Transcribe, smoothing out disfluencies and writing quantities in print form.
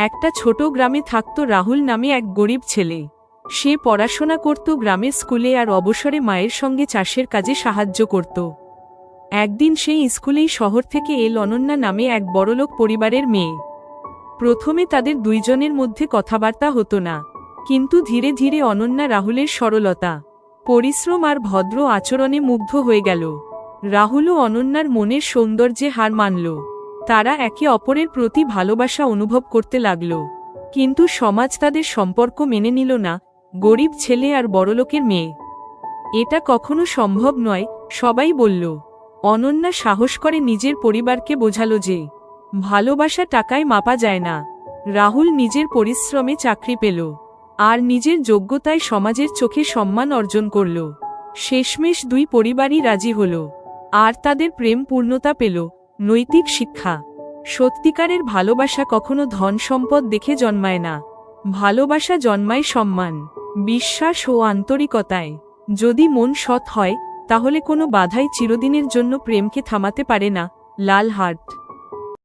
একটা ছোট গ্রামে থাকত রাহুল নামে এক গরিব ছেলে। সে পড়াশোনা করত গ্রামের স্কুলে আর অবসরে মায়ের সঙ্গে চাষের কাজে সাহায্য করত। একদিন সেই স্কুলেই শহর থেকে এল অনন্যা নামে এক বড়লোক পরিবারের মেয়ে। প্রথমে তাদের দুইজনের মধ্যে কথাবার্তা হতো না, কিন্তু ধীরে ধীরে অনন্যা রাহুলের সরলতা, পরিশ্রম আর ভদ্র আচরণে মুগ্ধ হয়ে গেল। রাহুলও অনন্যার মনের সৌন্দর্যে হার মানল। তারা একে অপরের প্রতি ভালোবাসা অনুভব করতে লাগল। কিন্তু সমাজ তাদের সম্পর্ক মেনে নিল না, গরিব ছেলে আর বড়লোকের মেয়ে। এটা কখনো সম্ভব নয়, সবাই বলল। অনন্যা সাহস করে নিজের পরিবারকে বোঝালো যে ভালোবাসা টাকায় মাপা যায় না। রাহুল নিজের পরিশ্রমে চাকরি পেল আর নিজের যোগ্যতায় সমাজের চোখে সম্মান অর্জন করল। শেষমেশ দুই পরিবারই রাজি হল, আর তাদের প্রেম পূর্ণতা পেল। নৈতিক শিক্ষা: সত্যিকারের ভালোবাসা কখনো ধন সম্পদ দেখে জন্মায় না। ভালোবাসা জন্মায় সম্মান, বিশ্বাস ও আন্তরিকতায়। যদি মন সৎ হয়, তাহলে কোনো বাধাই চিরদিনের জন্য প্রেমকে থামাতে পারে না। লাল হার্ট।